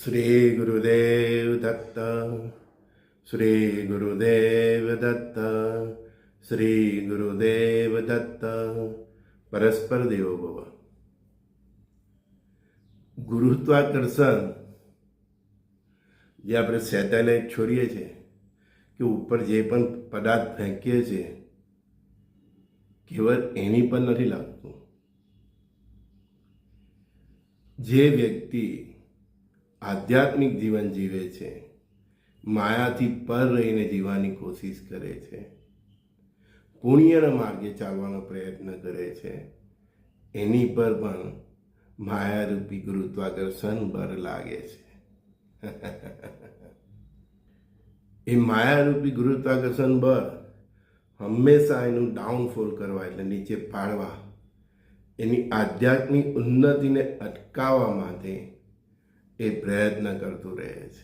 શ્રી ગુરુદેવ દત્ત, શ્રી ગુરુદેવ દત્ત, શ્રી ગુરુદેવ દત્ત. પરસ્પર દેવો ભવ. ગુરુત્વાકર્ષણ જે આપણે સેટેલાઇટ છોડીએ છીએ કે ઉપર જે પણ પદાર્થ ફેંકીએ છીએ કેવળ એની પર નથી લાગતું. જે વ્યક્તિ આધ્યાત્મિક જીવન જીવે છે, માયાથી પર રહીને જીવવાની કોશિશ કરે છે, પુણ્યના માર્ગે ચાલવાનો પ્રયત્ન કરે છે, એની પર પણ માયારૂપી ગુરુત્વાકર્ષણ બળ લાગે છે. એ માયારૂપી ગુરુત્વાકર્ષણ બળ હંમેશા એનું ડાઉનફોલ કરવા, એટલે નીચે પાડવા, એની આધ્યાત્મિક ઉન્નતિને અટકાવવા માટે એ પ્રયત્ન કરતું રહે છે.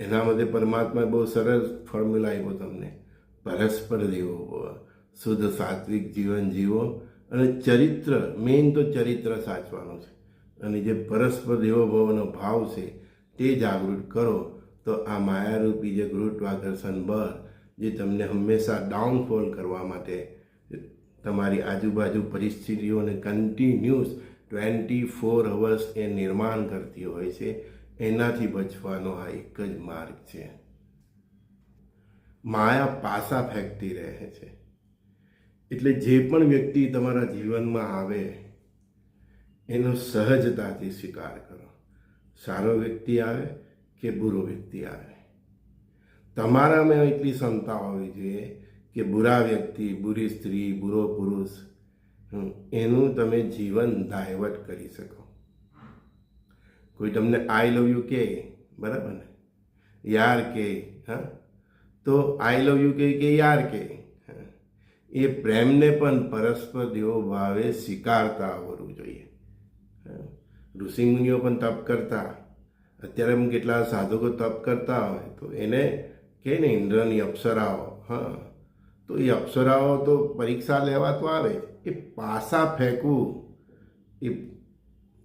એના માટે પરમાત્માએ બહુ સરસ ફોર્મ્યુલા આપ્યો તમને. પરસ્પર દેવો ભવ, શુદ્ધ સાત્વિક જીવન જીવો અને ચરિત્ર, મેઇન તો ચરિત્ર સાચવાનું છે. અને જે પરસ્પર દેવો ભવનો ભાવ છે તે જાગૃત કરો તો આ માયારૂપી જે ગુરુત્વાકર્ષણ બળ જે તમને હંમેશા ડાઉનફોલ કરવા માટે તમારી આજુબાજુ પરિસ્થિતિઓને કન્ટિન્યુઅસ 24 અવર્સ એ નિર્માણ કરતી હોય છે, એનાથી બચવાનો આ એક જ માર્ગ છે. માયા પાસા ફેંકતી રહે છે. એટલે જે પણ વ્યક્તિ તમારા જીવનમાં આવે એનો સહજતાથી સ્વીકાર કરો. સારો વ્યક્તિ આવે કે બુરો વ્યક્તિ આવે, તમારામાં એટલી ક્ષમતા હોવી જોઈએ કે બુરા વ્યક્તિ, બુરી સ્ત્રી, બુરો પુરુષ, એનું તમે જીવન ડાયવર્ટ કરી શકો. કોઈ તમને આઈ લવ યુ કે, બરાબર ને, યાર કે, હા, તો આઈ લવ યુ કે યાર કે, એ પ્રેમને પણ પરસ્પર દેવો ભાવે સ્વીકારતા આવડવું જોઈએ. ઋષિમુનિઓ પણ તપ કરતા, અત્યારે હું કેટલા સાધકો તપ કરતા હોય તો એને કહે ને ઇન્દ્રની અપ્સરાઓ, હા, તો એ અપ્સરાઓ તો પરીક્ષા લેવા તો આવે, એ પાસા ફેંકવું એ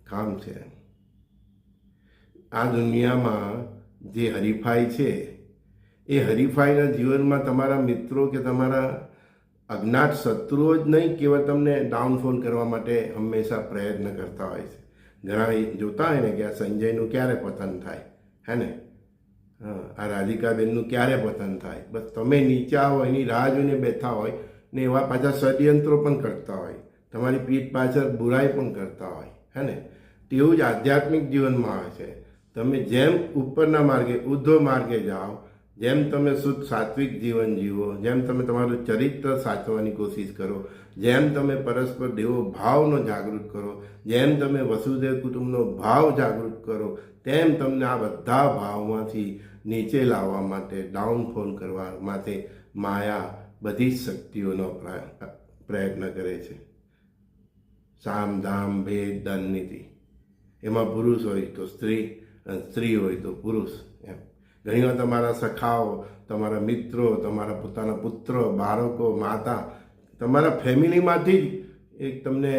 કામ છે. આ દુનિયામાં જે હરીફાઈ છે એ હરીફાઈના જીવનમાં તમારા મિત્રો કે તમારા અજ્ઞાત શત્રુઓ જ નહીં, કેવળ તમને ડાઉનફોલ કરવા માટે હંમેશા પ્રયત્ન કરતા હોય છે. ઘણા જોતા હોય ને કે આ સંજયનું ક્યારે પતન થાય, હે ને, આ રાધિકાબેનનું ક્યારે પતન થાય, બસ તમે નીચે આવો એની રાહ જોઈને બેઠા હોય ને એવા પાછા ષડયંત્રો પણ કરતા હોય, તમારી પીઠ પાછળ બુરાઈ પણ કરતા હોય, હે ને. તેવું જ આધ્યાત્મિક જીવનમાં આવે છે. તમે જેમ ઉપરના માર્ગે, ઉર્ધ્વ માર્ગે જાઓ, જેમ તમે શુદ્ધ સાત્વિક જીવન જીવો, જેમ તમે તમારું ચરિત્ર સાચવવાની કોશિશ કરો, જેમ તમે પરસ્પર દેવો ભાવનો જાગૃત કરો, જેમ તમે વસુદેવ કુટુંબનો ભાવ જાગૃત કરો, તેમ તમને આ બધા ભાવમાંથી નીચે લાવવા માટે, ડાઉનફોલ કરવા માટે માયા બધી જ શક્તિઓનો પ્રયત્ન કરે છે. સામ દામ ભેદ દંડ નીતિ, એમાં પુરુષ હોય તો સ્ત્રી અને સ્ત્રી હોય તો પુરુષ. એમ ઘણીવાર તમારા સખાઓ, તમારા મિત્રો, તમારા પોતાના પુત્રો, બાળકો, માતા, તમારા ફેમિલીમાંથી જ એક તમને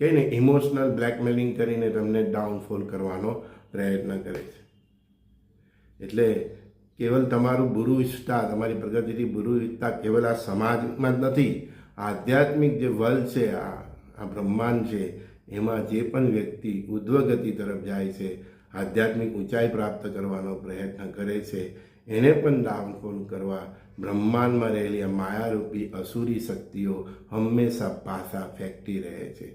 કહે ને ઇમોશનલ બ્લેકમેલિંગ કરીને તમને ડાઉનફોલ કરવાનો પ્રયત્ન કરે છે. એટલે કેવલ તમારું બુરું ઈચ્છતા, તમારી પ્રગતિથી બુરું ઈચ્છતા કેવલ આ સમાજમાં જ નથી, આધ્યાત્મિક જે વર્લ્ડ છે, આ બ્રહ્માંડ છે, એમાં જે પણ વ્યક્તિ ઉદ્ધવગતિ તરફ જાય છે, આધ્યાત્મિક ઊંચાઈ પ્રાપ્ત કરવાનો પ્રયત્ન કરે છે, એને પણ ડાઉનફોલ કરવા બ્રહ્માંડમાં રહેલી આ માયારૂપી અસુરી શક્તિઓ હંમેશા પાસા ફેંકતી રહે છે.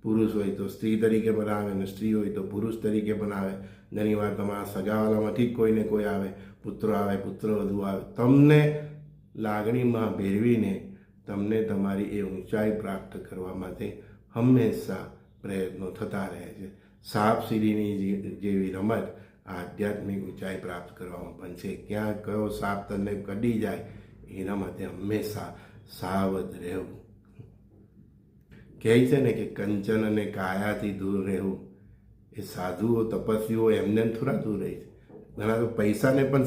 પુરુષ હોય તો સ્ત્રી તરીકે બનાવે અને સ્ત્રી હોય તો પુરુષ તરીકે બનાવે. ઘણીવાર તમારા સગાવાલામાંથી જ કોઈને કોઈ આવે, પુત્ર આવે, પુત્ર વધુ આવે, તમને લાગણીમાં ભેળવીને તમને તમારી એ ઊંચાઈ પ્રાપ્ત કરવા માટે હંમેશા પ્રયત્નો થતા રહે છે. સાપ સીડીની જેવી રમત આધ્યાત્મિક ઊંચાઈ પ્રાપ્ત કરવામાં પણ છે. ક્યાં કયો સાપ તમને કડી જાય એના માટે હંમેશા સાવધ રહેવું. કહે છે ને કે કંચન અને કાયાથી દૂર રહેવું. એ સાધુઓ, તપસ્વીઓ એમને થોડા દૂર રહે છે. ઘણા તો પૈસાને પણ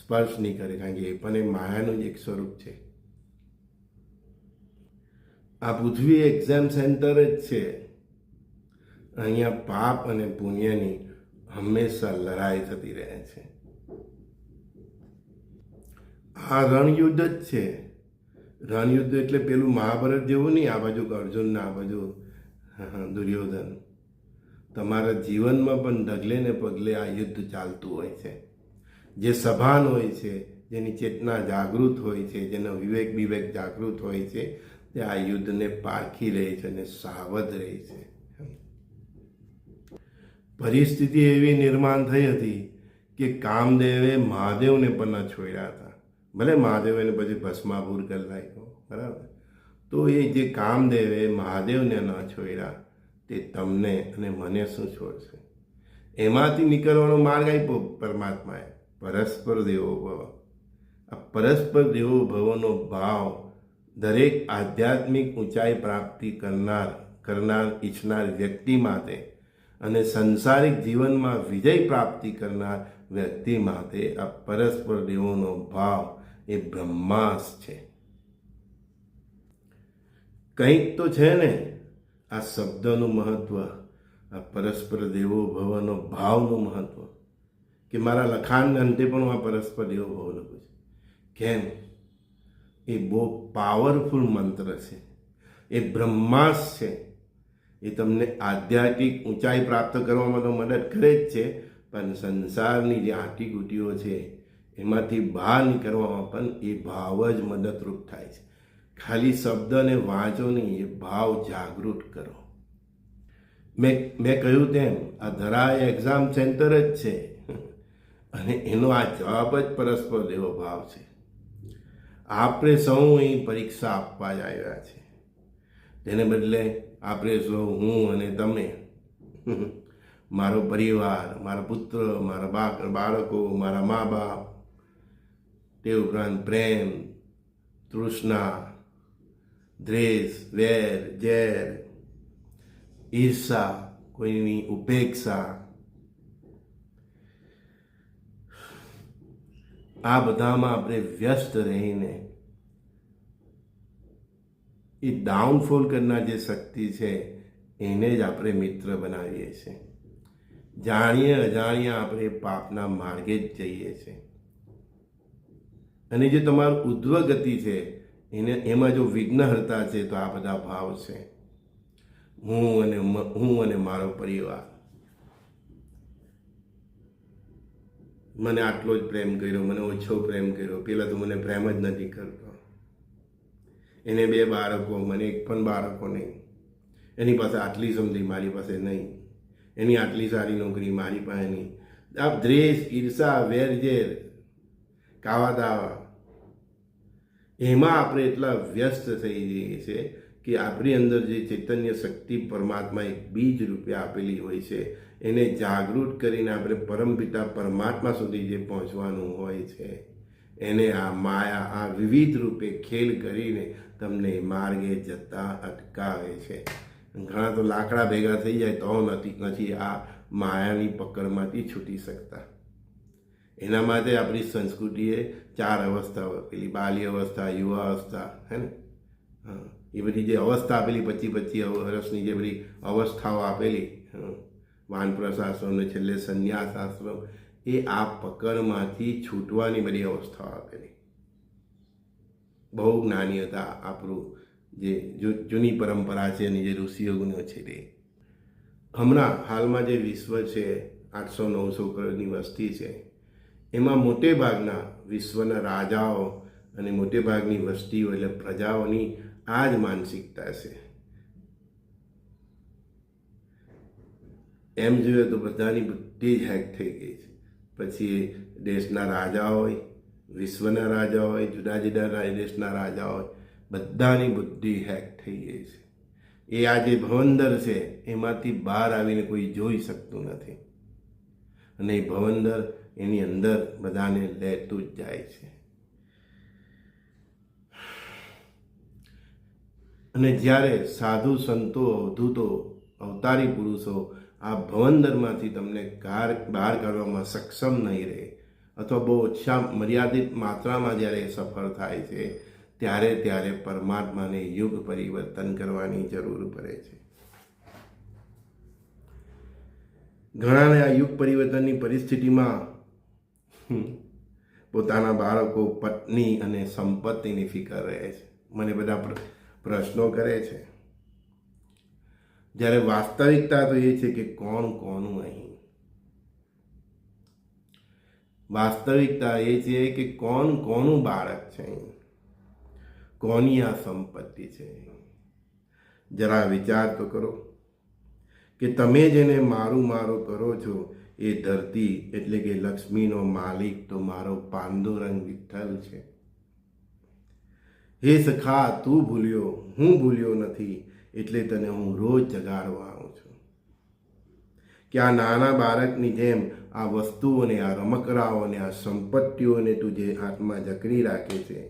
સ્પર્શ નહીં કરે, કારણ કે એ પણ એ માયાનું જ એક સ્વરૂપ છે. આ પૃથ્વી એક્ઝામ સેન્ટર જ છે. અહીંયા પાપ અને પુણ્યની હંમેશા લડાઈ થતી રહે છે. આ રણયુદ્ધ જ છે. રણયુદ્ધ એટલે પેલું મહાભારત જેવું નહીં, આ બાજુ અર્જુન ને આ બાજુ દુર્યોધન. તમારા જીવનમાં પણ ઢગલે ને પગલે આ યુદ્ધ ચાલતું હોય છે. જે સભાન હોય છે, જેની ચેતના જાગૃત હોય છે, જેનો વિવેક જાગૃત હોય છે, તે આ યુદ્ધને પારખી રહે છે અને સાવધ રહે છે. પરિસ્થિતિ એવી નિર્માણ થઈ હતી કે કામદેવે મહાદેવને પણ ન છોડ્યા હતા. ભલે મહાદેવને પછી ભસ્માભૂર કરી નાખ્યો, બરાબર, તો એ જે કામદેવે મહાદેવને ન છોડ્યા તે તમને અને મને શું છોડશે? એમાંથી નીકળવાનો માર્ગ આપ્યો પરમાત્માએ, પરસ્પર દેવો ભવ. આ પરસ્પર દેવો ભવનો ભાવ દરેક આધ્યાત્મિક ઊંચાઈ પ્રાપ્તિ કરનાર ઈચ્છનાર વ્યક્તિ માટે અને સંસારિક જીવનમાં વિજય પ્રાપ્તિ કરનાર વ્યક્તિ માટે આ પરસ્પર દેવોનો ભાવ એ બ્રહ્માસ્ત્ર છે. કંઈક તો છે ને આ શબ્દનું મહત્વ, આ પરસ્પર દેવો ભવનો ભાવનું મહત્વ, કે મારા લખાણ અંતે પણ હું આ પરસ્પર દેવો ભવ લખું છું. કેમ? એ બહુ પાવરફુલ મંત્ર છે, એ બ્રહ્માસ્ત્ર છે. એ તમને આધ્યાત્મિક ઊંચાઈ પ્રાપ્ત કરવામાં તો મદદ કરે જ છે, પણ સંસારની જે આંટીઘૂંટીઓ છે એમાંથી બહાર નીકળવામાં પણ એ ભાવ જ મદદરૂપ થાય છે. ખાલી શબ્દને વાંચો નહીં, એ ભાવ જાગૃત કરો. મેં કહ્યું તેમ આ ધરા એક્ઝામ સેન્ટર જ છે અને એનો આ જવાબ જ પરસ્પર દેવો ભાવ છે. આપણે સૌ અહીં પરીક્ષા આપવા જ આવ્યા છે. તેને બદલે આપણે સૌ, હું અને તમે, મારો પરિવાર, મારા પુત્ર, મારા બાળકો, મારા મા બાપ, તે ઉપરાંત પ્રેમ, તૃષ્ણા, દ્વેષ, વેર, ઝેર, ઈર્ષા, કોઈની ઉપેક્ષા, આ બધામાં આપણે વ્યસ્ત રહીને એ ડાઉનફોલ કરનાર જે શક્તિ છે એને જ આપણે મિત્ર બનાવીએ છીએ. જાણીએ અજાણ્યા આપણે પાપના માર્ગે જ જઈએ છીએ. અને જે તમારું ઉધ્વ ગતિ છે એમાં જો વિઘ્નહર્તા છે તો આ બધા ભાવ છે. હું અને મારો પરિવાર, મને આટલો જ પ્રેમ કર્યો, મને ઓછો પ્રેમ કર્યો, પેલા તો મને પ્રેમ જ નથી કરતો, એને 2 બાળકો, મને 1 પણ બાળકો નહીં, એની પાસે આટલી સમજી, મારી પાસે નહીં, એની આટલી સારી નોકરી, મારી પાસે નહીં. આ દ્વેષ, ઈર્ષા, વેરઝેર, કાવા દાવા, એમાં આપણે એટલા વ્યસ્ત થઈ જઈએ છીએ કે આપણી અંદર જે ચૈતન્ય શક્તિ પરમાત્મા એક બીજ રૂપે આપેલી હોય છે એને જાગૃત કરીને આપણે પરમપિતા પરમાત્મા સુધી જે પહોંચવાનું હોય છે એને આ માયા આ વિવિધ રૂપે ખેલ કરીને તમને માર્ગે જતા અટકાવે છે. ઘણા તો લાકડા ભેગા થઈ જાય તો નથી આ માયાની પકડમાંથી છૂટી શકતા. એના માટે આપણી સંસ્કૃતિએ 4 અવસ્થાઓ આપેલી, બાલ્ય અવસ્થા, યુવા અવસ્થા, હે ને, એ બધી જે અવસ્થા આપેલી, 25 વર્ષની જે બધી અવસ્થાઓ આપેલી, વાનપ્રસ્થાશ્રમ ને છેલ્લે સંન્યાસ આશ્રમ, એ આ પકડમાંથી છૂટવાની બધી અવસ્થાઓ આપેલી. બહુ જ્ઞાની હતા આપણું જે જૂની પરંપરા છે અને જે ઋષિયોગનો છે તે. હમણાં હાલમાં જે વિશ્વ છે 800-900 કરોડની વસ્તી છે, એમાં મોટે ભાગના વિશ્વના રાજાઓ અને મોટે ભાગની વસ્તીઓ એટલે પ્રજાઓની આ જ માનસિકતા છે. એમ જોઈએ તો બધાની બુદ્ધિ જ હેક થઈ ગઈ છે. પછી દેશના રાજા હોય, વિશ્વના રાજા હોય, જુદા જુદા દેશના રાજા હોય, બધાની બુદ્ધિ હેક થઈ ગઈ છે. એ આ જે ભવંદર છે એમાંથી બહાર આવીને કોઈ જોઈ શકતું નથી અને એ ભવંદર એની અંદર બધાને લેતું જ જાય છે. અને જ્યારે સાધુ સંતો, અવધૂતો, અવતારી પુરુષો આ ભવંદરમાંથી તમને બહાર કાઢવામાં સક્ષમ નહીં રહે અથવા બહુ ઓછા મર્યાદિત માત્રામાં જ્યારે સફળ થાય છે ત્યારે પરમાત્માને યુગ પરિવર્તન કરવાની જરૂર પડે છે. ઘણાને આ યુગ પરિવર્તનની પરિસ્થિતિમાં પોતાના બાળકો, પત્ની અને સંપત્તિની ફિકર રહે છે. મને બધા પ્રશ્નો કરે છે, જ્યારે વાસ્તવિકતા તો એ છે કે કોણ કોનું અહીં. વાસ્તવિકતા એ છે કે કોણ કોનું બાળક છે, કોની આ સંપત્તિ છે. જરા વિચાર તો કરો કે તમે જેને મારું મારું કરો છો એ ધરતી એટલે કે લક્ષ્મીનો માલિક તો મારો પાંડુરંગ વિઠ્ઠલ છે. હે સખા, તું ભૂલ્યો, હું ભૂલ્યો નથી, એટલે તને હું રોજ જગાડવા આવું છું. કે આ નાના બાળકની જેમ આ વસ્તુઓને, આ રમકડાઓને, આ સંપત્તિઓને તું જે હાથમાં જકડી રાખે છે,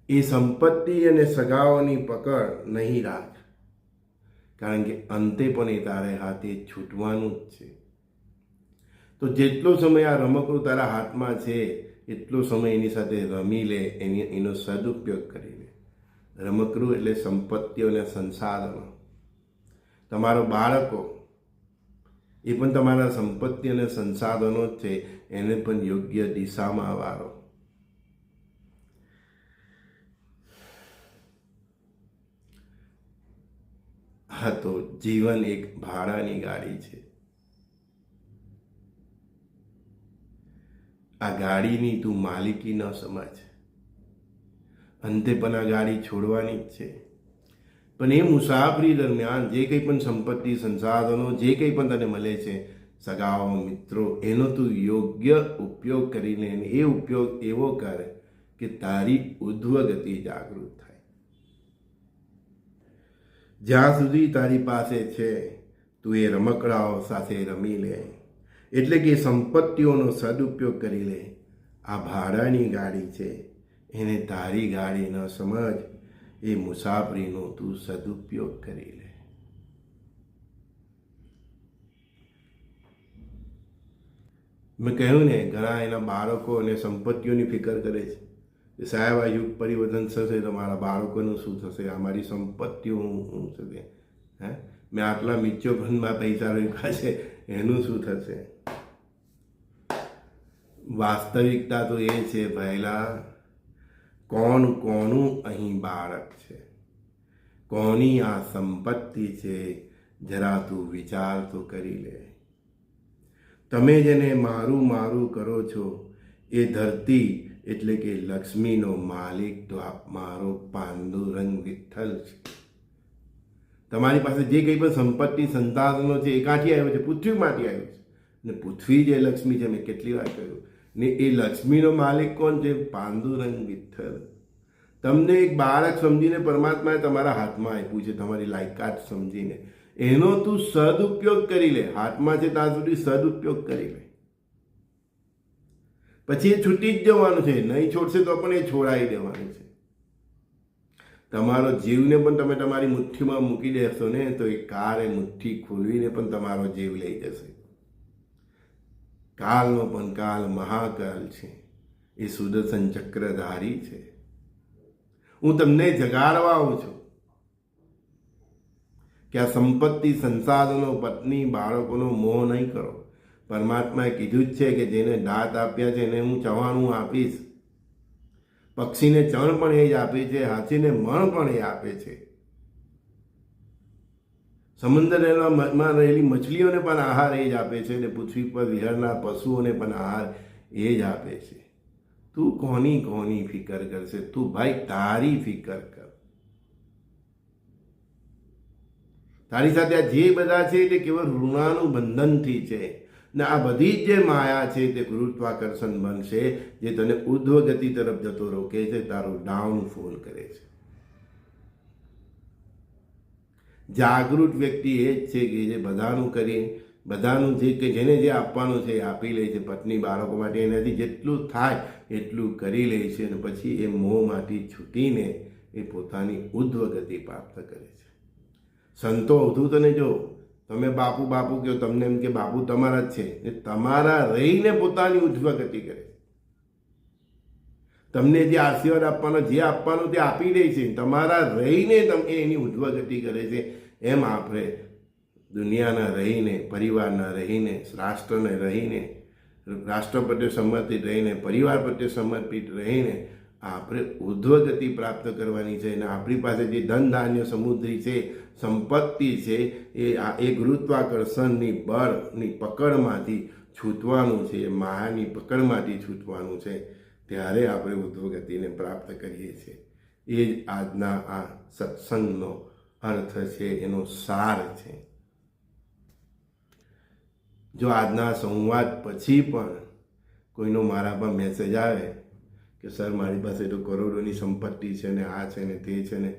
એ સંપત્તિ અને સગાઓની પકડ નહીં રાખ, કારણ કે અંતે પણ એ તારે હાથે છૂટવાનું જ છે. તો જેટલો સમય આ રમકડું તારા હાથમાં છે એટલો સમય એની સાથે રમી લે, એનો સદુપયોગ કરી લે. રમકડું એટલે સંપત્તિઓ અને સંસાધનો. તમારો બાળકો એ પણ તમારા સંપત્તિ અને સંસાધનો જ છે, એને પણ યોગ્ય દિશામાં વાળો. હા, તો જીવન એક ભાડાની ગાડી છે. આ ગાડીની તું માલિકી ન સમજ. અંતે પણ આ ગાડી છોડવાની જ છે. પણ એ મુસાફરી દરમિયાન જે કંઈ પણ સંપત્તિ, સંસાધનો, જે કંઈ પણ તને મળે છે, સગાઓ, મિત્રો, એનો તું યોગ્ય ઉપયોગ કરીને એ ઉપયોગ એવો કર કે તારી ઉધ્વગતિ જાગૃત થાય. જ્યાં સુધી તારી પાસે છે તું એ રમકડાઓ સાથે રમી લે, એટલે કે સંપત્તિઓનો સદુપયોગ કરી લે. આ ભાડાની ગાડી છે, એને તારી ગાડી ન સમજ. એ મુસાફરીનો તું સદુપયોગ કરી લે. મેં કહ્યું ને, ઘણા એના બાળકો અને સંપત્તિઓની ફિકર કરે છે કે સાહેબ આ યુગ પરિવર્તન થશે તો મારા બાળકોનું શું થશે, અમારી સંપત્તિઓ શું થશે, હે મેં આટલા મ્યુચ્યુઅલ ફંડમાં પૈસા રાખ્યા છે એનું શું થશે. વાસ્તવિકતા તો એ છે પહેલા, કોણ કોનું અહીં બાળક છે, કોની આ સંપત્તિ છે, જરા તું વિચાર તો કરી લે. તમે જેને મારું મારું કરો છો એ ધરતી એટલે કે લક્ષ્મીનો માલિક તો મારો પાંડુરંગ વિઠ્ઠલ છે. તમારી પાસે જે કંઈ પણ સંપત્તિ, સંસાધનો છે એ ક્યાંથી આવ્યો છે? પૃથ્વીમાંથી આવ્યો છે. ને પૃથ્વી જે લક્ષ્મી છે, મેં કેટલી વાર કહ્યું ને, એ લક્ષ્મીનો માલિક કોણ છે? પાંડુરંગ વિઠ્ઠલ. તમને એક બાળક સમજીને પરમાત્માએ તમારા હાથમાં આપ્યું છે, તમારી લાયકાત સમજીને. એનો તું સદુપયોગ કરી લે. હાથમાં છે ત્યાં સુધી સદુપયોગ કરી લે. પછી એ છૂટી જ જવાનું છે. નહીં છોડશે તો પણ એ છોડાવી દેવાનું છે. તમારો જીવને પણ તમે તમારી મુઠ્ઠીમાં મૂકી દેશો ને તો એ કાળ એ મુઠ્ઠી ખોલવીને પણ તમારો જીવ લઈ જશે. કાળનો પણ કાળ મહાકાલ છે. એ સુદર્શન ચક્રધારી છે. હું તમને જગાડવા આવું છું કે આ સંપત્તિ, સંસાધનો, પત્ની, બાળકોનો મોહ નહીં કરો. પરમાત્માએ કીધું જ છે કે જેને દાંત આપ્યા છે એને હું ચવાણું આપીશ. પક્ષીને ચણ પણ એ જ આપે છે, હાથીને મણ પણ એ આપે છે. સમુદ્રમાં રહેલી મછલીઓને પણ આહાર એ જ આપે છે અને પૃથ્વી પર વિહરનાર પશુઓને પણ આહાર એ જ આપે છે. તું કોની ફિકર કરશે? તું ભાઈ તારી ફિકર કર. તારી સાથે આ જે બધા છે તે કેવળ ઋણાનું બંધનથી છે ને આ બધી જ જે માયા છે તે ગુરુત્વાકર્ષણ બનશે, જે તને ઉધ્વગતિ તરફ જતો રોકે છે, તારું ડાઉનફોલ કરે છે. જાગૃત વ્યક્તિ એ જ છે કે જે બધાનું કરી, બધાનું જે કે જેને જે આપવાનું છે એ આપી લે છે. પત્ની, બાળકો માટે એનાથી જેટલું થાય એટલું કરી લે છે અને પછી એ મોહમાંથી છૂટીને એ પોતાની ઉધ્વગતિ પ્રાપ્ત કરે છે. સંતો અવધૂત તને જો, તમે બાપુ બાપુ કહો, તમને એમ કે બાપુ તમારા જ છે, એ તમારા રહીને પોતાની ઉધ્વગતિ કરે છે. તમને જે આશીર્વાદ આપવાનો, જે આપવાનું તે આપી દે છે, તમારા રહીને તમે એની ઉધ્વગતિ કરે છે. એમ આપણે દુનિયાના રહીને, પરિવારના રહીને, રાષ્ટ્રને રહીને, રાષ્ટ્ર પ્રત્યે સમર્પિત રહીને, પરિવાર પ્રત્યે સમર્પિત રહીને આપણે ઉર્ધ્વગતિ પ્રાપ્ત કરવાની છે. અને આપણી પાસે જે ધન ધાન્ય સમુદ્રી છે, સંપત્તિ છે, એ ગુરુત્વાકર્ષણની બળની પકડમાંથી છૂટવાનું છે, માયાની પકડમાંથી છૂટવાનું છે. ત્યારે આપણે ઉર્ધ્વગતિને પ્રાપ્ત કરીએ છીએ. એ જ આજના આ સત્સંગનો અર્થ છે, એનો સાર છે. જો આજના સંવાદ પછી પણ કોઈનો મારા પર મેસેજ આવે કે સર મારી પાસે તો કરોડોની સંપત્તિ છે ને આ છે ને તે છે ને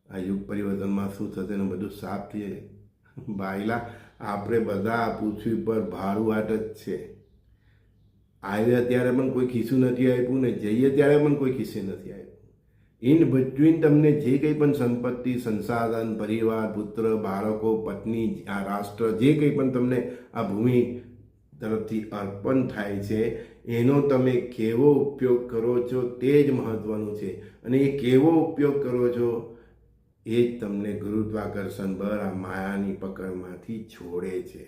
આ યુગ પરિવર્તનમાં શું થશે ને બધું સાફ થઈ જાય, ભાઈલા આપણે બધા પૃથ્વી પર ભાડુઆટ જ છે. આવ્યા ત્યારે પણ કોઈ ખિસ્સું નથી આપ્યું ને જઈએ ત્યારે પણ કોઈ ખિસ્સે નથી આપ્યું. ઇન બિટવીન તમને જે કંઈ પણ સંપત્તિ, સંસાધન, પરિવાર, પુત્ર, બાળકો, પત્ની, આ રાષ્ટ્ર, જે કંઈ પણ તમને આ ભૂમિ તરફથી અર્પણ થાય છે એનો તમે કેવો ઉપયોગ કરો છો તે જ મહત્ત્વનું છે. અને એ કેવો ઉપયોગ કરો છો એ જ તમને ગુરુત્વાકર્ષણ બળ, આ માયાની પકડમાંથી છોડે છે.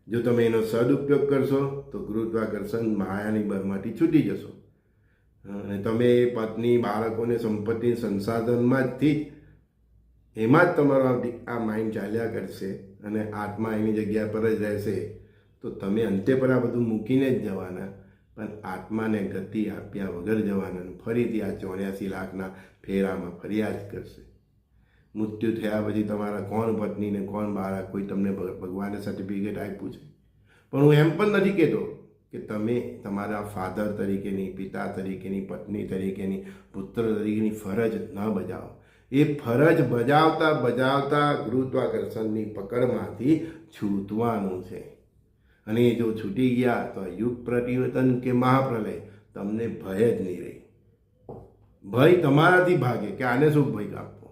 જો તમે એનો સદુપયોગ કરશો તો ગુરુત્વાકર્ષણ માયાની બળમાંથી છૂટી જશો. અને તમે પત્ની, બાળકોને, સંપત્તિ, સંસાધનમાંથી જ એમાં જ તમારો આ માઇન્ડ ચાલ્યા કરશે અને આત્મા એની જગ્યા પર જ રહેશે. તો તમે અંતે પર આ બધું મૂકીને જ જવાના, પણ આત્માને ગતિ આપ્યા વગર જવાના. ફરીથી આ 84 લાખના ફેરામાં ફરિયાદ કરશે. મૃત્યુ થયા પછી તમારા કોણ પત્ની ને કોણ બાળક, કોઈ તમને ભગવાને સર્ટિફિકેટ આપ્યું છે. પણ હું એમ પણ નથી કહેતો કે તમે તમારા ફાધર તરીકેની, પિતા તરીકેની, પત્ની તરીકેની, પુત્ર તરીકેની ફરજ ન બજાવો. એ ફરજ બજાવતા બજાવતા ગુરુત્વાકર્ષણની પકડમાંથી છૂટવાનું છે. અને જો છૂટી ગયા તો યુગ પરિવર્તન કે મહાપ્રલય તમને ભય જ નહીં રહે. ભય તમારાથી ભાગે કે આને શું ભય આપવો.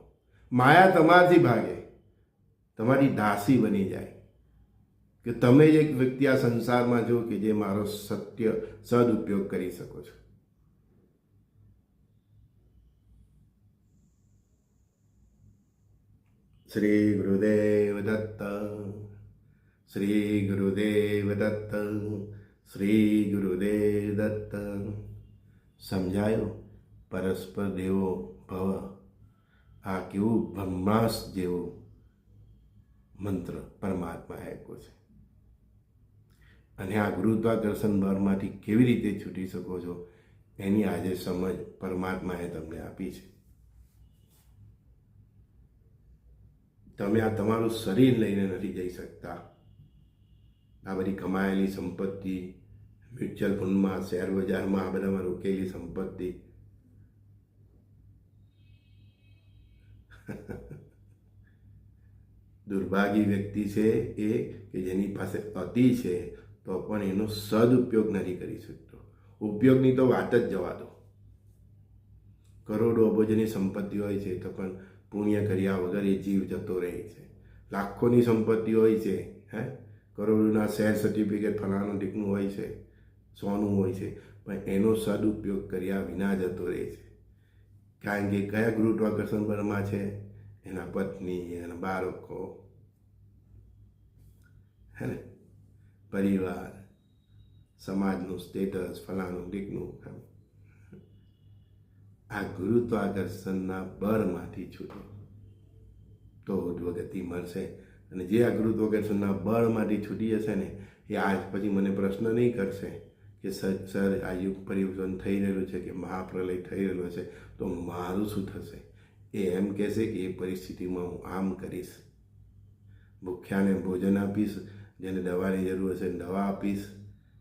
માયા તમારાથી ભાગે, તમારી દાસી બની જાય કે તમે જ એક વ્યક્તિ આ સંસારમાં છો કે જે મારો સત્ય સદુપયોગ કરી શકો છો. શ્રી ગુરુદેવ દત્ત, શ્રી ગુરુદેવ દત્ત, શ્રી ગુરુદેવ દત્ત. સમજાયું? પરસ્પર દેવો ભવ, આ કેવું બ્રહ્માસ્ત્ર જેવું મંત્ર પરમાત્મા આપ્યો છે. અને આ ગુરુત્વાકર્ષણ બળમાંથી કેવી રીતે છૂટી શકો છો એની આજે સમજ પરમાત્માએ તમને આપી છે. તમે આ તમારું શરીર લઈને નથી જઈ શકતા. આ બધી કમાયેલી સંપત્તિ, મ્યુચ્યુઅલ ફંડમાં, શેર બજારમાં, આ બધામાં રોકેલી સંપત્તિ દુર્ભાગી વ્યક્તિ છે એ કે જેની પાસે અતિ છે તો પણ એનો સદુપયોગ નથી કરી શકતો. ઉપયોગની તો વાત જ જવા દો. કરોડો અબજોની સંપત્તિ હોય છે તો પણ પુણ્ય કર્યા વગર એ જીવ જતો રહે છે. લાખોની સંપત્તિ હોય છે, કરોડોના શેર સર્ટિફિકેટ ફલાણું ટીકનું હોય છે, સોનું હોય છે, પણ એનો સદુપયોગ કર્યા વિના જતો રહે છે. કારણ કે કયા ગુરુત્વાકર્ષણ બળમાં છે? એના પત્ની, એના બાળકો, હે ને, પરિવાર, સમાજનું સ્ટેટસ, ફલાણું ટીકનું. આ ગુરુત્વાકર્ષણના બળમાંથી છૂટો તો ઉર્ધ્વગતિ મળશે. અને જે આ ગુરુત્વાકર્ષણના બળમાંથી છૂટી જશે ને એ આજ પછી મને પ્રશ્ન નહીં કરશે કે સર આ યુગ પરિવર્તન થઈ રહેલું છે કે મહાપ્રલય થઈ રહેલો છે તો મારું શું થશે. એ એમ કહેશે કે એ પરિસ્થિતિમાં હું આમ કરીશ, ભૂખ્યાને ભોજન આપીશ, જેને દવાની જરૂર હશે દવા આપીશ,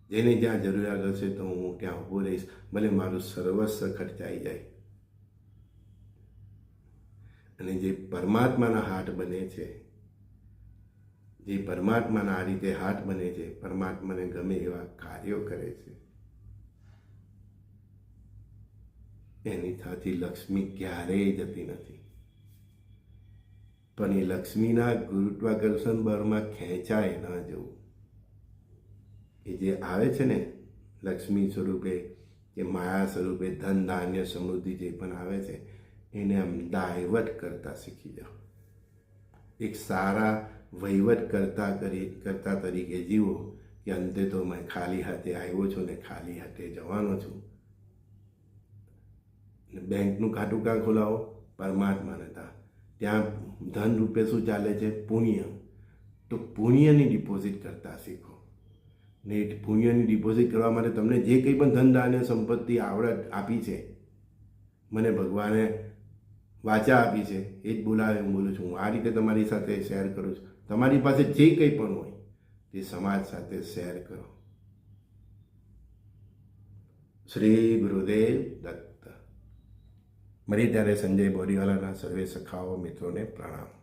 જેને જ્યાં જરૂરિયાત હશે તો હું ત્યાં ઊભો રહીશ, ભલે મારું સર્વસ્વ ખર્ચાઈ જાય. અને જે પરમાત્માના હાથ બને છે, જે પરમાત્માના આ રીતે હાથ બને છે, પરમાત્માને ગમે એવા કાર્યો કરે છે, એની સાથે લક્ષ્મી ક્યારેય જતી નથી. પણ એ લક્ષ્મીના ગુરુત્વાકર્ષણ બળમાં ખેંચાય ન જવું. એ જે આવે છે ને લક્ષ્મી સ્વરૂપે કે માયા સ્વરૂપે, ધન ધાન્ય સમૃદ્ધિ જે પણ આવે છે એને આમ ડાયવર્ટ કરતા શીખી જાઓ. એક સારા વહીવટ કરતા તરીકે જીવો કે અંતે તો મેં ખાલી હાથે આવ્યો છું ને ખાલી હાથે જવાનો છું. બેંકનું ખાતું કાં ખોલાવો? પરમાત્માને ત્યાં ધન રૂપે શું ચાલે છે? પુણ્ય. તો પુણ્યની ડિપોઝિટ કરતા શીખો ને પુણ્યની ડિપોઝિટ કરવા માટે તમને જે કંઈ પણ ધન દાન સંપત્તિ આવડત આપી છે, મને ભગવાને વાચા આપી છે, એ જ બોલાવે હું બોલું છું. હું આ રીતે તમારી સાથે શેર કરું છું. તમારી પાસે જે કંઈ પણ હોય તે સમાજ સાથે શેર કરો. શ્રી ગુરુદેવ દત્ત. મળી ત્યારે સંજય બોરીવાલાના સર્વે સખાઓ મિત્રોને પ્રણામ.